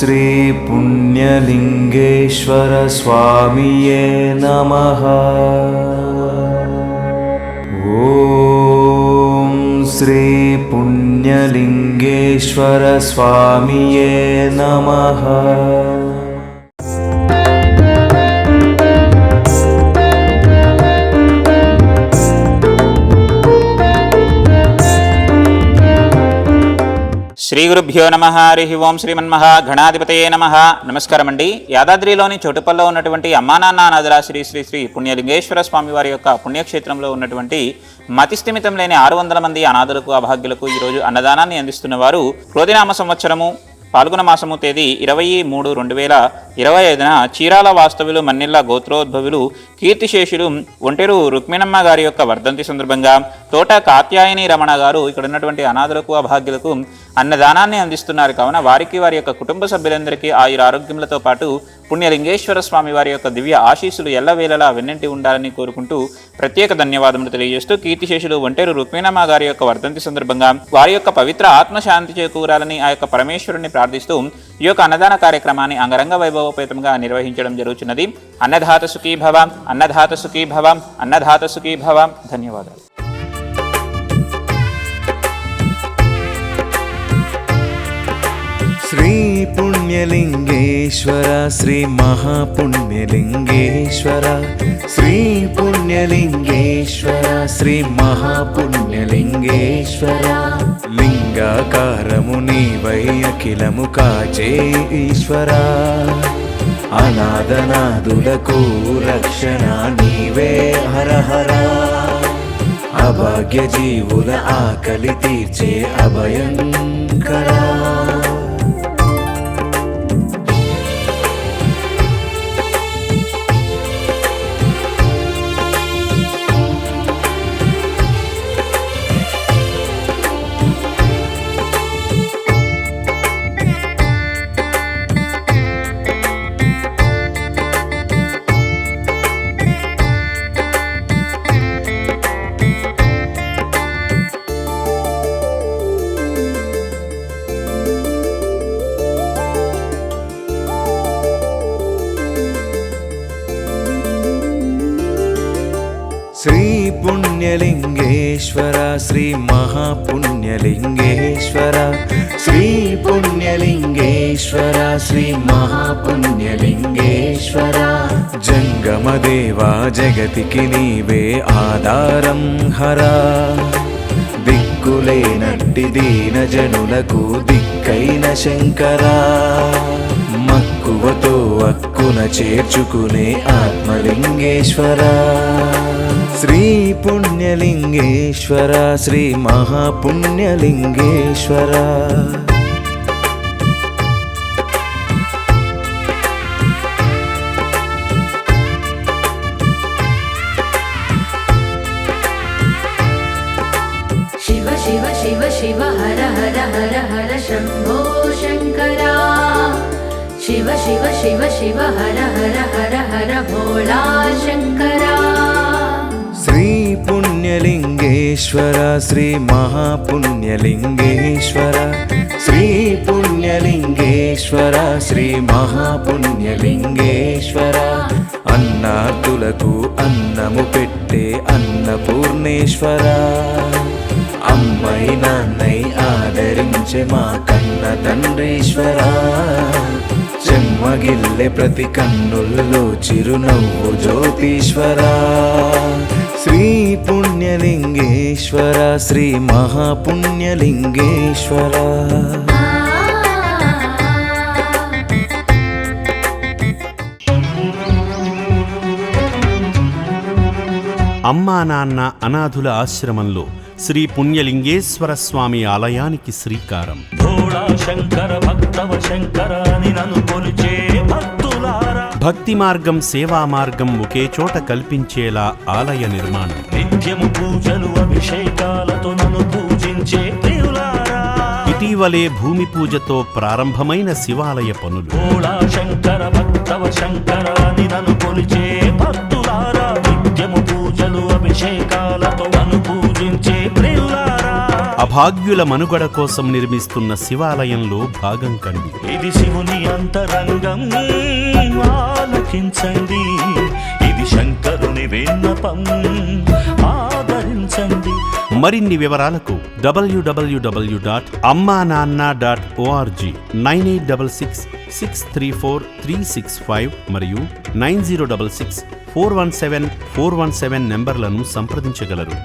శ్రీ పుణ్యలింగేశ్వర స్వామియే నమః. ఓం శ్రీ పుణ్యలింగేశ్వర స్వామియే నమః. శ్రీ గురుభ్యో నమః. హరి ఓం శ్రీమన్మహా గణాధిపతయే నమః. నమస్కారం అండి. యాదాద్రిలోని చోటుపల్లో ఉన్నటువంటి అమ్మానాన్న అనాథుల శ్రీ శ్రీ శ్రీ పుణ్యలింగేశ్వర స్వామి వారి యొక్క పుణ్యక్షేత్రంలో ఉన్నటువంటి మతిస్థిమితం లేని 600 మంది అనాథులకు అభాగ్యులకు ఈరోజు అన్నదానాన్ని అందిస్తున్న వారు క్రోధినామ సంవత్సరము పాల్గొన మాసము తేదీ 23/3/2025 చీరాల వాస్తవులు మన్నెల్ల గోత్రోద్భవులు కీర్తిశేషులు ఒంటెరు రుక్మిణమ్మ గారి యొక్క వర్ధంతి సందర్భంగా తోట కాత్యాయని రమణ గారు ఇక్కడ ఉన్నటువంటి అనాథులకు అభాగ్యులకు అన్నదానాన్ని అందిస్తున్నారు. కావున వారికి వారి యొక్క కుటుంబ సభ్యులందరికీ ఆయుర ఆరోగ్యములతో పాటు పుణ్యలింగేశ్వర స్వామి వారి యొక్క దివ్య ఆశీస్సులు ఎల్లవేళలా వెన్నంటి ఉండాలని కోరుకుంటూ ప్రత్యేక ధన్యవాదములు తెలియజేస్తూ కీర్తిశేషులు ఒంటేరు రుక్మిణమ్మ గారి యొక్క వర్ధంతి సందర్భంగా వారి యొక్క పవిత్ర ఆత్మశాంతి చేకూరాలని ఆ యొక్క పరమేశ్వరుని ప్రార్థిస్తూ ఈ యొక్క అన్నదాన కార్యక్రమాన్ని అంగరంగ వైభవోపేతంగా నిర్వహించడం జరుగుతున్నది. అన్నదాత సుఖీ భవ, అన్నదాత సుఖీ భవ, అన్నదాత సుఖీ భవ. ధన్యవాదాలు. శ్రీ పుణ్యలింగేశ్వర శ్రీ మహాపుణ్యలింగేశ్వర శ్రీ పుణ్యలింగేశ్వర శ్రీ మహాపుణ్యలింగేశ్వర లింగాకారము నీవై అఖిలము కాచే ఈశ్వర అనాథనాదులకు రక్షణ నీవే హరహర అభాగ్య జీవుల ఆకలి తీర్చే అభయంకరా. శ్రీ పుణ్యలింగేశ్వర శ్రీ మహాపుణ్యలింగేశ్వర శ్రీ పుణ్యలింగేశ్వర శ్రీ మహాపుణ్యలింగేశ్వర జంగమదేవా జగతికి నీవే ఆధారం హరా దిక్కులేనట్టి దీన జనులకు దిక్కైన శంకరా మక్కువతో అక్కున చేర్చుకునే ఆత్మలింగేశ్వర శ్రీ పుణ్యలింగేశ్వర శ్రీ మహాపుణ్యలింగేశ్వర. శివ శివ శివ శివ హర హర హర హర శంభో శంకరా శివ శివ శివ శివ హర హర హర హర భోళా శంకరా. శ్రీ పుణ్యలింగేశ్వర శ్రీ మహాపుణ్యలింగేశ్వర శ్రీ పుణ్యలింగేశ్వర శ్రీ మహాపుణ్యలింగేశ్వర అన్నార్థులకు అన్నము పెట్టే అన్నపూర్ణేశ్వర అమ్మై నాన్నై ఆదరించే మా కన్న తండ్రీశ్వర చెమ్మగిల్లె ప్రతి కన్నుల్లో చిరునవ్వు జ్యోతీశ్వర శ్రీ పుణ్యలింగేశ్వర శ్రీ మహాపుణ్యలింగేశ్వర. అమ్మా నాన్న అనాథుల ఆశ్రమంలో శ్రీ పుణ్యలింగేశ్వర స్వామి ఆలయానికి శ్రీకారం. భోళా శంకర భక్తవ శంకర అని నన్ను కొలిచే భక్తులారా భక్తి మార్గం సేవా మార్గం ఒకే చోట కల్పించేలా ఆలయ నిర్మాణం. నిత్యము పూజలు అభిషేకాలతో నన్ను పూజించే ప్రియులారా ఇటీవలే భూమి పూజతో ప్రారంభమైన శివాలయ పనులు. భోళా శంకర భక్తవ శంకర అని నన్ను కొలిచే భక్తులారా నిత్యము పూజలు అభిషేకాలతో నన్ను పూజించే ప్రియులారా అభాగ్యుల మనుగడ కోసం నిర్మిస్తున్న శివాలయంలో భాగం కండి. ఇది శివుని అంతరంగం ఆలకించండి, ఇది శంకరుని విన్నపం ఆదరించండి. మరిన్ని వివరాలకు www.ammananna.org 9866634365 మరియు 9066417417 నెంబర్లను సంప్రదించగలరు.